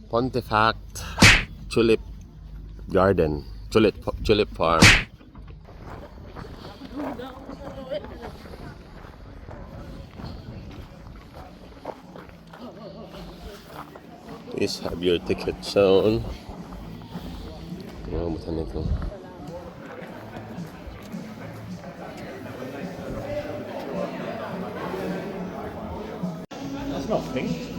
Pontefract Tulip Garden, Tulip Farm. Please have your ticket shown. Oh, butan ito. That's not pink.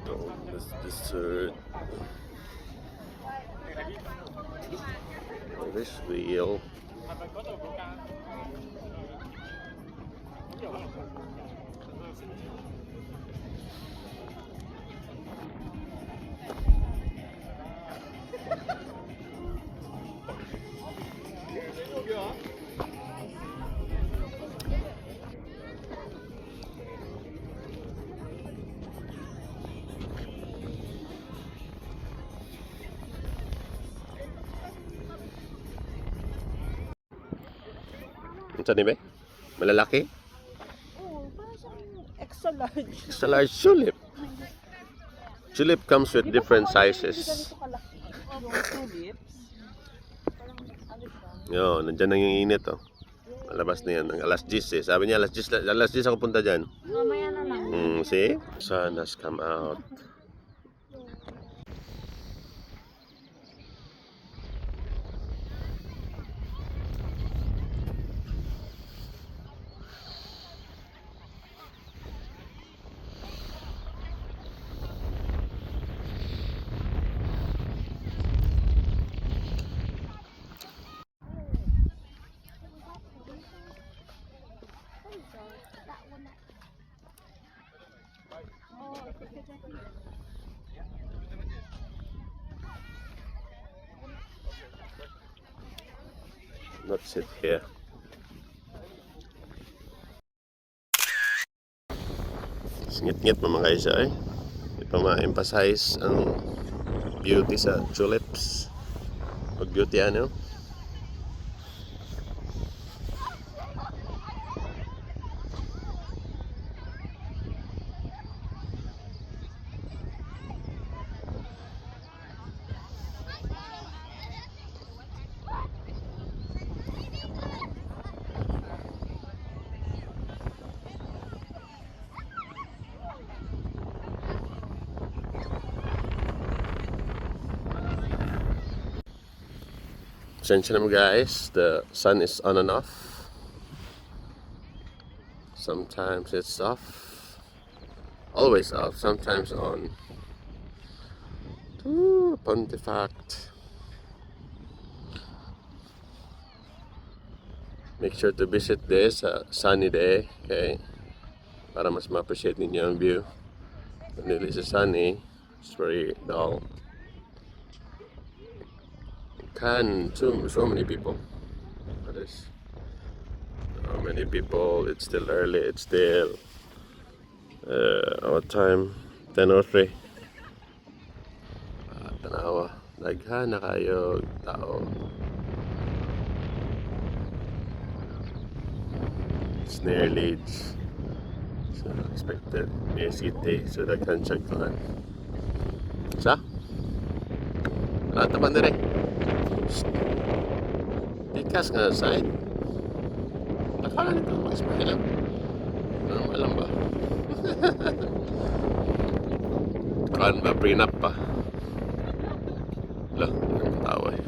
Oh, this dessert. This wheel. Ito ni ba? Malalaki? Oo, parang siyang extra large. Extra large tulip. Tulip comes with different sizes. Ganito kalaki. Yung tulips. Parang ano siya. Yo, nandiyan na yung init oh. Malabas na yan. Ang alas 10 eh. Sabi niya alas 10 ako punta dyan. Mamaya na lang. See? Sun has come out. Not sit here. Singit-ngit mga guys ay. Ito ma-emphasize ang beauty sa tulips. Pag beauty ano? Pasensya naman guys, the sun is on and off. Sometimes it's off. Always off, sometimes on. Ooh, Pontefract. Make sure to visit this sunny day, okay? Para mas ma-appreciate ninyo ang view. When it is sunny, it's very dull. So many people. What is? How many people? It's still early. It's still what time? 10:03. Tanawa. Daghan na kayo tao. It's nearly so expected may city so daghan siya tanan. Sa? Natapan dire. Ikas nga sa side. Akala nito mag-smile lang. Normal lang ba? Kaan ba? Prenup pa. Lah, ang tawa eh.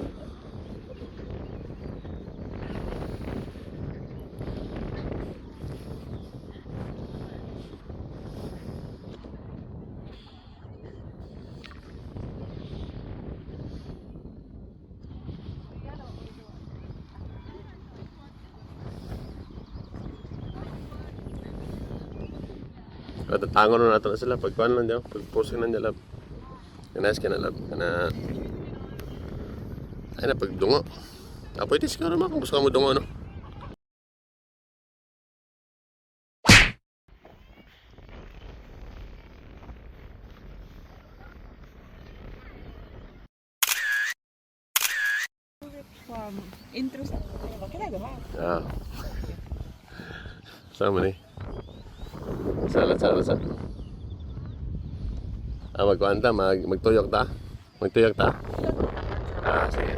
At tango na nato na sila pagkuhan lang dyan, pag-posting lang dyan lab. Kanas ka na lab, kana ay na pagdungo. Pwede siguro naman kung gusto mo dungo, no? Interest. Kinagawa. Ah. Sama ni. Salat. Magkuhan ta, magtuyok ta. Magtuyok ta. Sige.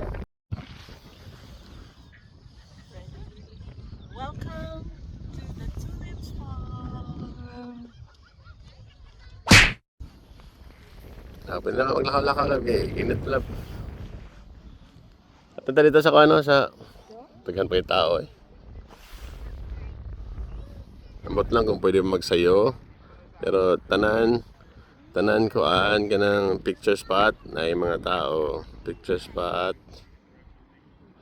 Welcome to the tulip farm. Pwede na maglakaw-lakaw lab, init lab. Punta dito sa ano, sa taghan pa yung tao eh. Ambot lang kung pwede magsayo. Pero tanan koan ka ng picture spot na yung mga tao. Picture spot.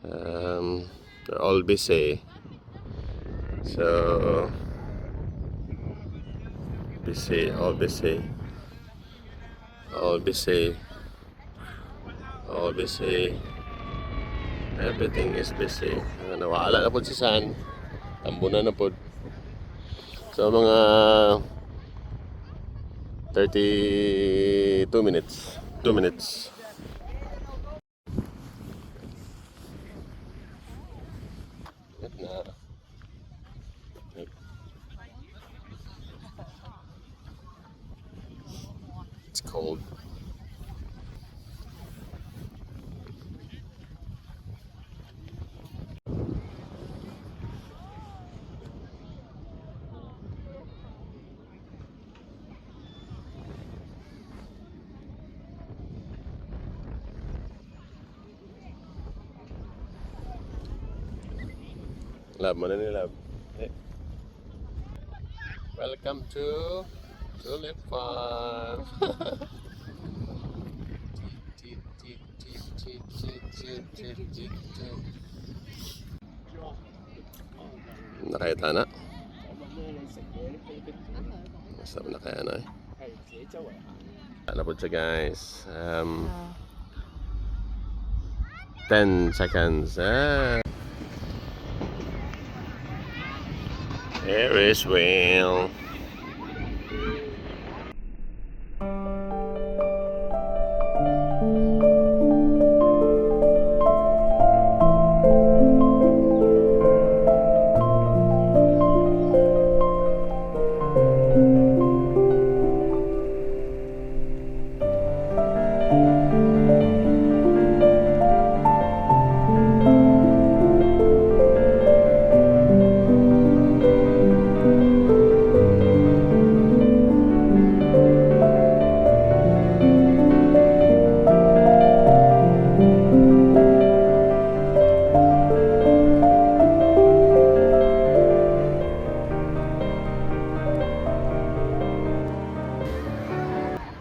They're all busy. So, all busy. Everything is busy. Nawala na po si San. Tambunan na po. So mga 32 minutes. 2 minutes. It's cold. Lab, mana ni lab? Welcome to Tulip Farm. Nakita na? Masarap na kaya na eh. Ano po siya guys? 10 seconds. There is whale.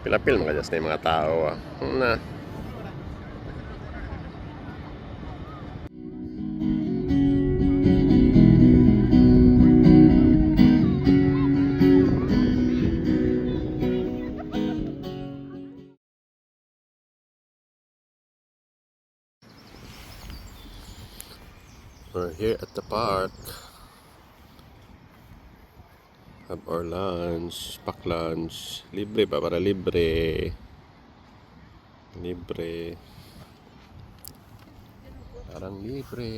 Pilapil mga just na yung mga tao na. We're here at the park. Have our lunch, pack lunch. Libre pa, para libre. Libre. Parang libre.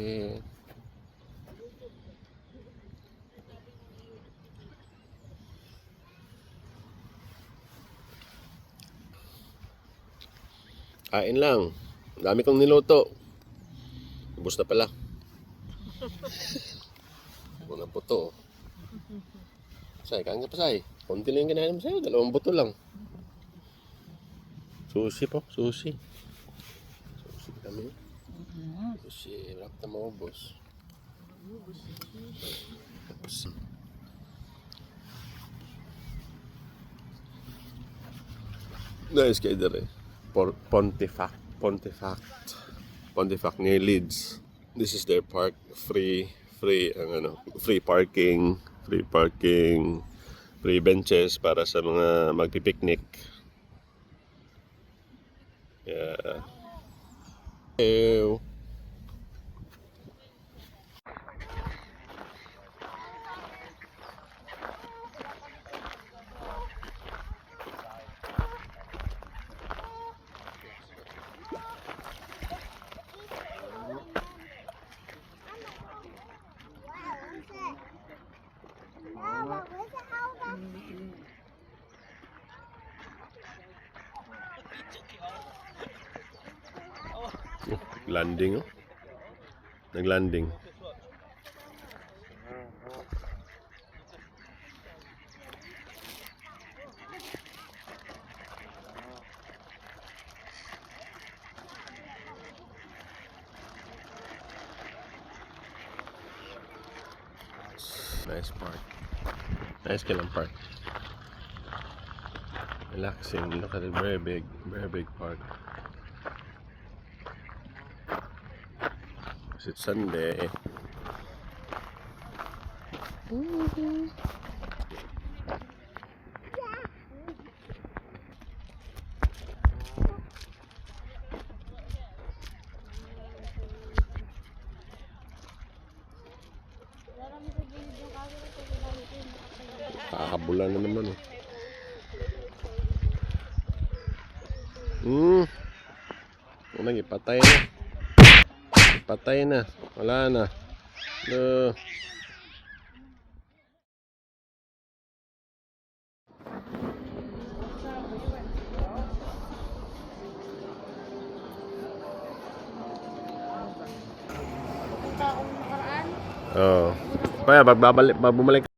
Kain lang. Dami kong niluto. Ubus na pala. Unang buto. Say, kain ka pa, Say. Konti lang yung kinain mo sa'yo. 2 buto lang. Sushi po. Sushi kami. Sushi. Wala pa maubos. Nice kayo dere. Pontefract near Leeds. This is their park. Free parking. Free benches para sa mga magpipiknik. Yeah. Ew. Landing, oh. Naglanding. Nice park. Nice Kilang Park. Relaxing. Look at it. Very big park. Because it's Sunday. Kahabulan na naman, oh. Unang ipatay na. Ipatay na. Wala na. No. Oh. Kaya bumalik.